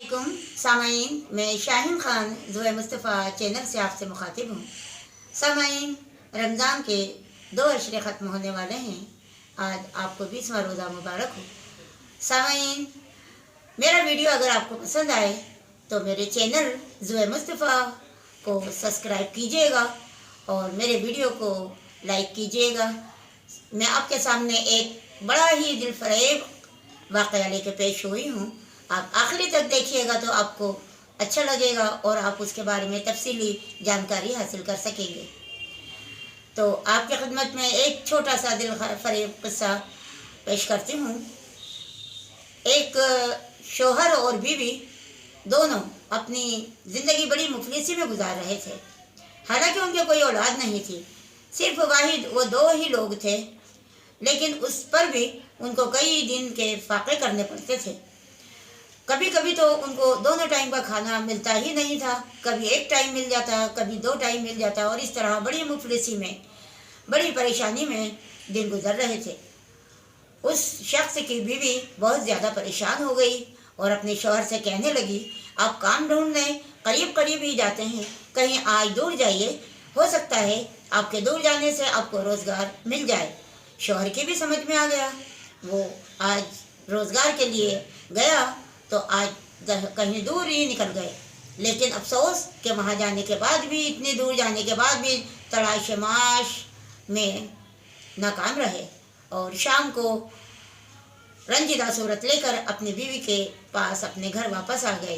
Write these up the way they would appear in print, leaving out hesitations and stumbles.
वालेकुम सामाइन, मैं शाहीन ख़ान ज़ोए मुस्तफ़ा चैनल से आपसे मुखातिब हूँ। सामाइन, रमज़ान के 2 अशरे ख़त्म होने वाले हैं। आज आपको 20वां रोज़ा मुबारक हो। सामाइन, मेरा वीडियो अगर आपको पसंद आए तो मेरे चैनल ज़ोए मुस्तफ़ा को सब्सक्राइब कीजिएगा और मेरे वीडियो को लाइक कीजिएगा। मैं आपके सामने एक बड़ा ही दिलफरेब वाक़या लेके पेश हुई हूँ। आप आखिरी तक देखिएगा तो आपको अच्छा लगेगा और आप उसके बारे में तफसीली जानकारी हासिल कर सकेंगे। तो आपकी खिदमत में एक छोटा सा दिलफरेब किस्सा पेश करती हूँ। एक शोहर और बीवी दोनों अपनी ज़िंदगी बड़ी मुफलिसी में गुजार रहे थे। हालांकि उनके कोई औलाद नहीं थी, सिर्फ वाहिद वो 2 ही लोग थे, लेकिन उस पर भी उनको कई दिन के फाके करने पड़ते थे। कभी कभी तो उनको दोनों टाइम का खाना मिलता ही नहीं था, कभी एक टाइम मिल जाता, कभी 2 टाइम मिल जाता, और इस तरह बड़ी मुफलिसी में, बड़ी परेशानी में दिन गुजर रहे थे। उस शख्स की बीवी बहुत ज़्यादा परेशान हो गई और अपने शौहर से कहने लगी, आप काम ढूंढने करीब करीब ही जाते हैं, कहीं आज दूर जाइए, हो सकता है आपके दूर जाने से आपको रोज़गार मिल जाए। शौहर की भी समझ में आ गया। वो आज रोज़गार के लिए गया तो आज कहीं दूर ही निकल गए, लेकिन अफसोस कि वहाँ जाने के बाद भी, इतनी दूर जाने के बाद भी तलाश माश में नाकाम रहे और शाम को रंजीदा सूरत लेकर अपनी बीवी के पास अपने घर वापस आ गए।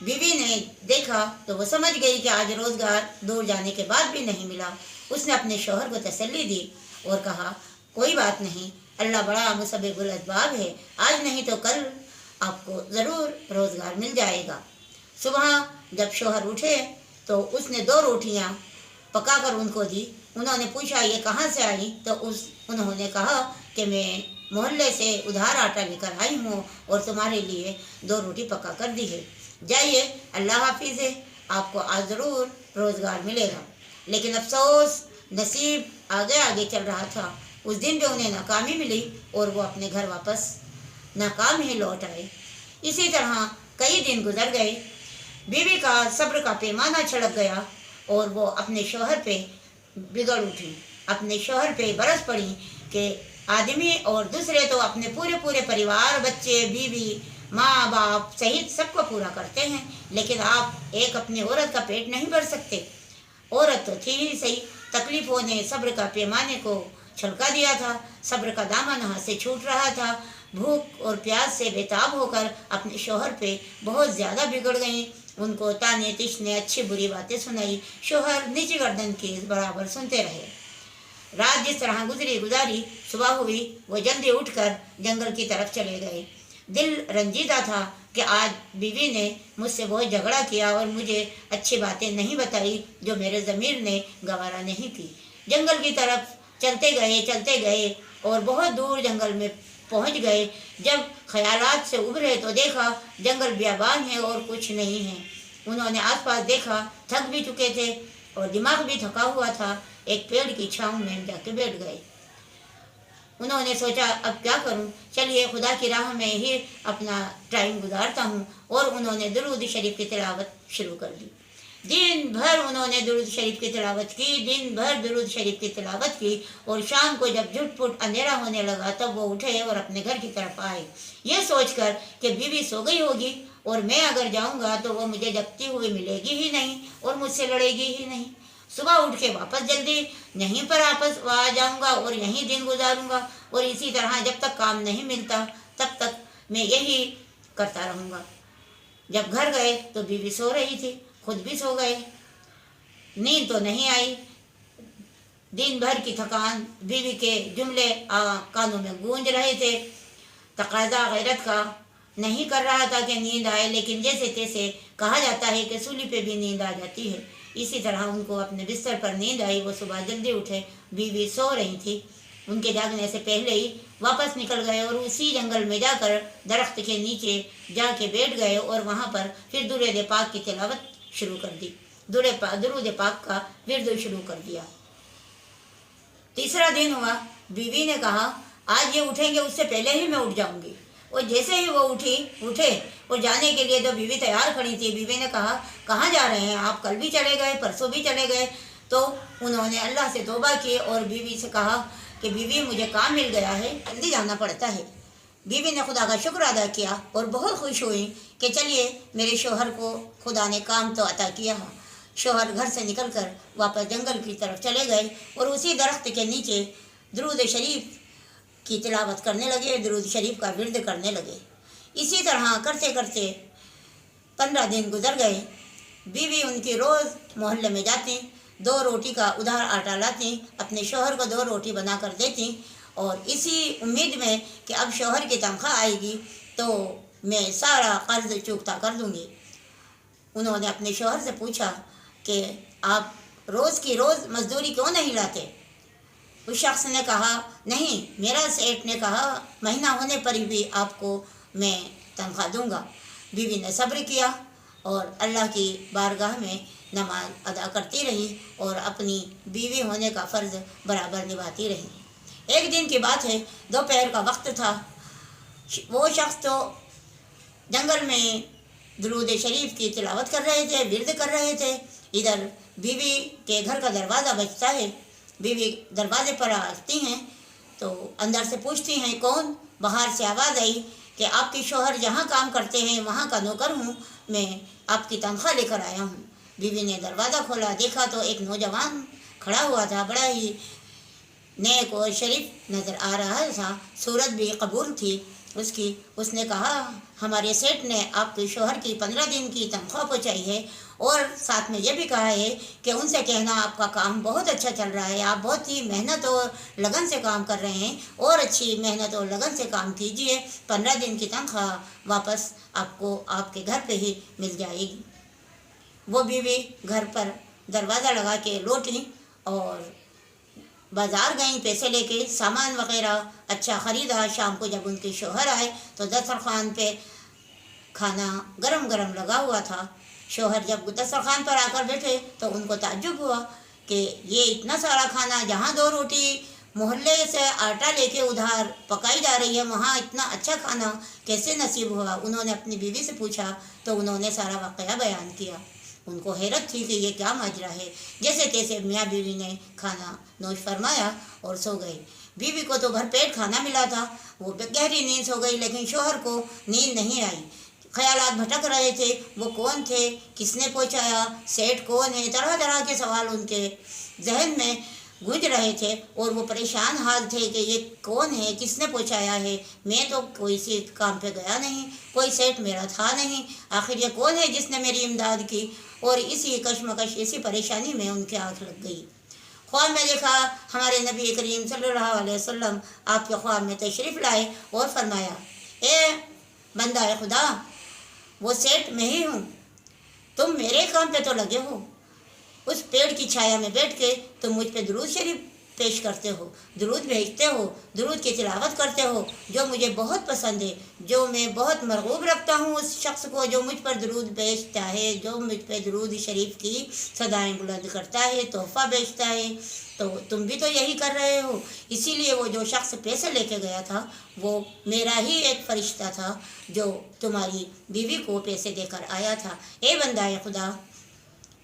बीवी ने देखा तो वो समझ गई कि आज रोज़गार दूर जाने के बाद भी नहीं मिला। उसने अपने शौहर को तसल्ली दी और कहा, कोई बात नहीं, अल्लाह बड़ा मुसब्बिबुल असबाब है, आज नहीं तो कल आपको ज़रूर रोज़गार मिल जाएगा। सुबह जब शौहर उठे तो उसने 2 रोटियां पकाकर उनको दी। उन्होंने पूछा, ये कहाँ से आई? तो उन्होंने कहा कि मैं मोहल्ले से उधार आटा लेकर आई हूँ और तुम्हारे लिए 2 रोटी पका कर दी है। जाइए, अल्लाह हाफिज़ है, आपको आज ज़रूर रोज़गार मिलेगा। लेकिन अफसोस, नसीब आगे आगे चल रहा था। उस दिन भी उन्हें नाकामी मिली और वो अपने घर वापस नाकाम ही लौट आए। इसी तरह कई दिन गुजर गए। बीवी का सब्र का पैमाना छलक गया और वो अपने शौहर पे बिगड़ उठी, अपने शौहर पे बरस पड़ी कि आदमी और दूसरे तो अपने पूरे पूरे परिवार, बच्चे, बीवी, माँ बाप सहित सबको पूरा करते हैं, लेकिन आप एक अपनी औरत का पेट नहीं भर सकते। औरत तो थी ही सही, तकलीफ़ों ने सब्र का पैमाने को छलका दिया था, सब्र का दामन हाथ से छूट रहा था। भूख और प्यास से बेताब होकर अपने शौहर पे बहुत ज़्यादा बिगड़ गईं। उनको ताने तिशने, अच्छी बुरी बातें सुनाई। शौहर नीची गर्दन के बराबर सुनते रहे। रात जिस तरह गुजारी, सुबह हुई, वो जल्दी उठकर जंगल की तरफ चले गए। दिल रंजीदा था कि आज बीवी ने मुझसे बहुत झगड़ा किया और मुझे अच्छी बातें नहीं बताई जो मेरे ज़मीर ने गवारा नहीं की। जंगल की तरफ चलते गए और बहुत दूर जंगल में पहुंच गए। जब ख्यालात से उभरे तो देखा जंगल बियाबान है और कुछ नहीं है। उन्होंने आसपास देखा, थक भी चुके थे और दिमाग भी थका हुआ था। एक पेड़ की छांव में जाके बैठ गए। उन्होंने सोचा, अब क्या करूं, चलिए खुदा की राह में ही अपना टाइम गुजारता हूं। और उन्होंने दुरूद शरीफ की तिलावत शुरू कर दी। दिन भर उन्होंने दुरूद शरीफ की तिलावत की, दिन भर दुरूद शरीफ की तिलावत की, और शाम को जब झुटपुट अंधेरा होने लगा तब वो उठे और अपने घर की तरफ आए, ये सोचकर कि बीवी सो गई होगी और मैं अगर जाऊंगा तो वो मुझे जगती हुई मिलेगी ही नहीं और मुझसे लड़ेगी ही नहीं। सुबह उठ के वापस जल्दी यहीं पर वापस आ जाऊंगा और यहीं दिन गुजारूंगा, और इसी तरह जब तक काम नहीं मिलता तब तक मैं यही करता रहूँगा। जब घर गए तो बीवी सो रही थी, खुद भी सो गए। नींद तो नहीं आई। दिन भर की थकान, बीवी के जुमले कानों में गूंज रहे थे। तकाजा गैरत का नहीं कर रहा था कि नींद आए, लेकिन जैसे तैसे कहा जाता है कि सूली पे भी नींद आ जाती है, इसी तरह उनको अपने बिस्तर पर नींद आई। वो सुबह जल्दी उठे, बीवी सो रही थी। उनके जागने से पहले ही वापस निकल गए और उसी जंगल में जाकर दरख्त के नीचे जाके बैठ गए और वहाँ पर फिर दुरूद पाक की तिलावत शुरू कर दी। दुरूद पाक का विर्द शुरू कर दिया। तीसरा दिन हुआ। बीवी ने कहा, आज ये उठेंगे उससे पहले ही मैं उठ जाऊंगी। और जैसे ही वो उठे और जाने के लिए तो बीवी तैयार खड़ी थी। बीवी ने कहा, कहाँ जा रहे हैं आप? कल भी चले गए, परसों भी चले गए। तो उन्होंने अल्लाह से तौबा की और बीवी से कहा कि बीवी मुझे काम मिल गया है, जल्दी जाना पड़ता है। बीवी ने खुदा का शुक्र अदा किया और बहुत खुश हुई कि चलिए मेरे शोहर को खुदा ने काम तो अता किया। शोहर घर से निकलकर वापस जंगल की तरफ चले गए और उसी दरख्त के नीचे दुरूद शरीफ की तिलावत करने लगे, दुरूद शरीफ का विर्द करने लगे। इसी तरह करते करते 15 दिन गुजर गए। बीवी उनकी रोज़ मोहल्ले में जाती, 2 रोटी का उधार आटा लाती, अपने शोहर को 2 रोटी बना कर देती और इसी उम्मीद में कि अब शोहर की तनख्वाह आएगी तो मैं सारा कर्ज चुकता कर दूंगी। उन्होंने अपने शोहर से पूछा कि आप रोज़ की रोज़ मजदूरी क्यों नहीं लाते? उस शख्स ने कहा, नहीं, मेरा सेठ ने कहा महीना होने पर भी आपको मैं तनख्वाह दूंगा। बीवी ने सब्र किया और अल्लाह की बारगाह में नमाज अदा करती रही और अपनी बीवी होने का फ़र्ज़ बराबर निभाती रही। एक दिन की बात है, दोपहर का वक्त था। वो शख्स तो जंगल में दुरूद शरीफ की तिलावत कर रहे थे, विर्द कर रहे थे। इधर बीवी के घर का दरवाज़ा बजता है। बीवी दरवाजे पर आती हैं तो अंदर से पूछती हैं, कौन? बाहर से आवाज़ आई कि आपके शोहर जहाँ काम करते हैं वहाँ का नौकर हूँ, मैं आपकी तनख्वाह लेकर आया हूँ। बीवी ने दरवाज़ा खोला, देखा तो एक नौजवान खड़ा हुआ था, बड़ा ही नेक और शरीफ नज़र आ रहा था, सूरत भी कबूल थी उसकी। उसने कहा, हमारे सेठ ने आपके शोहर की 15 दिन की तनख्वाह पहुँचाई है और साथ में ये भी कहा है कि उनसे कहना आपका काम बहुत अच्छा चल रहा है, आप बहुत ही मेहनत और लगन से काम कर रहे हैं और अच्छी मेहनत और लगन से काम कीजिए, 15 दिन की तनख्वाह वापस आपको आपके घर पे ही मिल जाएगी। वो बीवी घर पर दरवाज़ा लगा के लौटी और बाज़ार गई, पैसे लेके सामान वगैरह अच्छा ख़रीदा। शाम को जब उनके शोहर आए तो दस्तरखान पे खाना गरम गरम लगा हुआ था। शोहर जब दस्तरखान पर आकर बैठे तो उनको ताज्जुब हुआ कि ये इतना सारा खाना, जहाँ 2 रोटी मोहल्ले से आटा लेके उधार पकाई जा रही है, वहाँ इतना अच्छा खाना कैसे नसीब हुआ? उन्होंने अपनी बीवी से पूछा तो उन्होंने सारा वाक़या बयान किया। उनको हैरत थी कि ये क्या माजरा है। जैसे तैसे मियाँ बीवी ने खाना नोश फरमाया और सो गए। बीवी को तो भरपेट खाना मिला था, वो गहरी नींद सो गई, लेकिन शोहर को नींद नहीं आई। ख्यालात भटक रहे थे, वो कौन थे, किसने पहुँचाया, सेठ कौन है, तरह तरह के सवाल उनके जहन में गूंज रहे थे और वो परेशान हाल थे कि ये कौन है, किसने पहुँचाया है, मैं तो कोई से काम पे गया नहीं, कोई सेठ मेरा था नहीं, आखिर ये कौन है जिसने मेरी इमदाद की? और इसी कश्मकश, इसी परेशानी में उनकी आँख लग गई। ख्वाब में देखा हमारे नबी करीम सल्लल्लाहु अलैहि वसल्लम आपके ख्वाब में तशरीफ़ लाए और फरमाया, ए बंदा खुदा, वो सेठ मैं ही हूँ, तुम मेरे काम पे तो लगे हो। उस पेड़ की छाया में बैठ के तुम मुझ पे दुरूद शरीफ पेश करते हो, दुरूद भेजते हो, दुरूद की तिलावत करते हो, जो मुझे बहुत पसंद है, जो मैं बहुत मरगूब रखता हूँ उस शख्स को जो मुझ पर दुरूद भेजता है, जो मुझ पे दुरूद शरीफ की सदाएं बुलंद करता है, तोहफ़ा भेजता है। तो तुम भी तो यही कर रहे हो। इसीलिए वो जो शख्स पैसे लेके गया था वो मेरा ही एक फरिश्ता था जो तुम्हारी बीवी को पैसे देकर आया था। ए बंदा खुदा,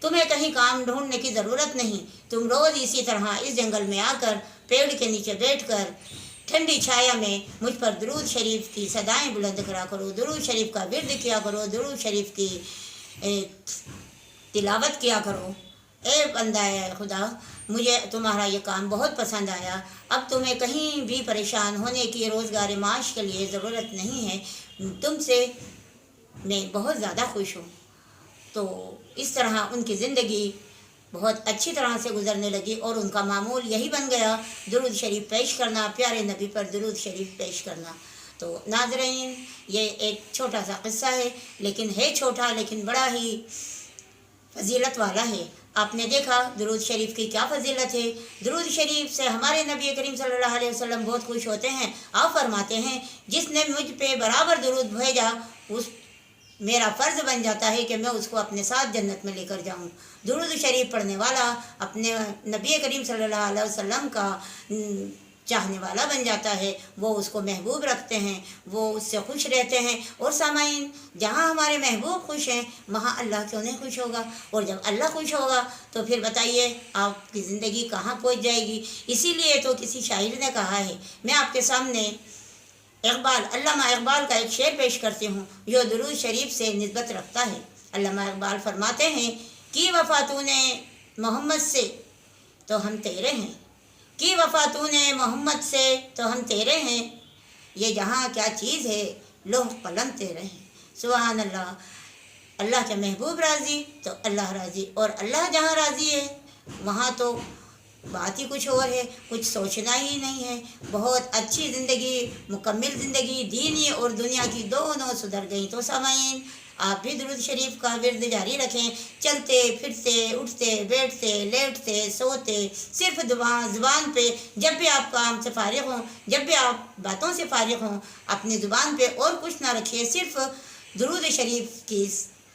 तुम्हें कहीं काम ढूंढने की ज़रूरत नहीं, तुम रोज़ इसी तरह इस जंगल में आकर पेड़ के नीचे बैठकर ठंडी छाया में मुझ पर दुरूद शरीफ की सदाएं बुलंद करा करो, दुरूद शरीफ का विर्द किया करो, दुरूद शरीफ की तिलावत किया करो। ए बंदा खुदा, मुझे तुम्हारा ये काम बहुत पसंद आया। अब तुम्हें कहीं भी परेशान होने की, रोज़गार माश के लिए ज़रूरत नहीं है, तुमसे मैं बहुत ज़्यादा खुश हूँ। तो इस तरह उनकी ज़िंदगी बहुत अच्छी तरह से गुजरने लगी और उनका मामूल यही बन गया, दुरूद शरीफ पेश करना, प्यारे नबी पर दुरूद शरीफ पेश करना। तो नाज़रीन, ये एक छोटा सा किस्सा है, लेकिन है छोटा लेकिन बड़ा ही फजीलत वाला है। आपने देखा दुरूद शरीफ की क्या फजीलत है। दुरूद शरीफ से हमारे नबी करीम सल्लल्लाहु अलैहि वसल्लम बहुत खुश होते हैं। आप फरमाते हैं, जिसने मुझ पे बराबर दुरूद भेजा उस मेरा फ़र्ज़ बन जाता है कि मैं उसको अपने साथ जन्नत में लेकर जाऊं। दुरूद शरीफ पढ़ने वाला अपने नबी करीम सल्लल्लाहु अलैहि वसल्लम का چاہنے والا بن جاتا ہے، وہ اس کو محبوب رکھتے ہیں، وہ اس سے خوش رہتے ہیں۔ اور سامعین، جہاں ہمارے محبوب خوش ہیں وہاں اللہ کیوں نہیں خوش ہوگا؟ اور جب اللہ خوش ہوگا تو پھر بتائیے آپ کی زندگی کہاں پہنچ جائے گی؟ اسی لیے تو کسی شاعر نے کہا ہے، میں آپ کے سامنے علامہ اقبال کا ایک شعر پیش کرتی ہوں جو درود شریف سے نسبت رکھتا ہے۔ علامہ اقبال فرماتے ہیں، کی وفا تو نے محمد سے تو ہم تیرے ہیں، کی وفا تو نے محمد سے تو ہم تیرے ہیں، یہ جہاں کیا چیز ہے لوح قلم تیرے ہیں۔ سبحان اللہ، اللہ کے محبوب راضی تو اللہ راضی، اور اللہ جہاں راضی ہے وہاں تو بات ہی کچھ اور ہے، کچھ سوچنا ہی نہیں ہے۔ بہت اچھی زندگی، مکمل زندگی، دینی اور دنیا کی دونوں سدھر گئی۔ تو سامعین، آپ بھی درود شریف کا ورد جاری رکھیں، چلتے پھرتے اٹھتے بیٹھتے لیٹتے سوتے، صرف زبان پہ جب بھی آپ کام سے فارغ ہوں، جب بھی آپ باتوں سے فارغ ہوں، اپنی زبان پہ اور کچھ نہ رکھیے، صرف درود شریف کی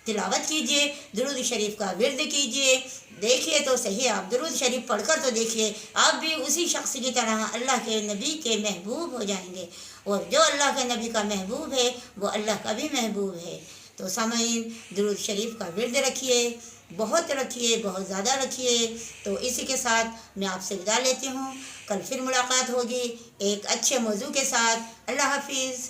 تلاوت کیجئے، درود شریف کا ورد کیجئے۔ دیکھیے تو صحیح، آپ درود شریف پڑھ کر تو دیکھیے، آپ بھی اسی شخص کی طرح اللہ کے نبی کے محبوب ہو جائیں گے، اور جو اللہ کے نبی کا محبوب ہے وہ اللہ کا بھی محبوب ہے۔ تو سامعین، درود شریف کا ورد رکھیے، بہت رکھیے، بہت زیادہ رکھیے۔ تو اسی کے ساتھ میں آپ سے ودا لیتی ہوں، کل پھر ملاقات ہوگی ایک اچھے موضوع کے ساتھ۔ اللہ حافظ۔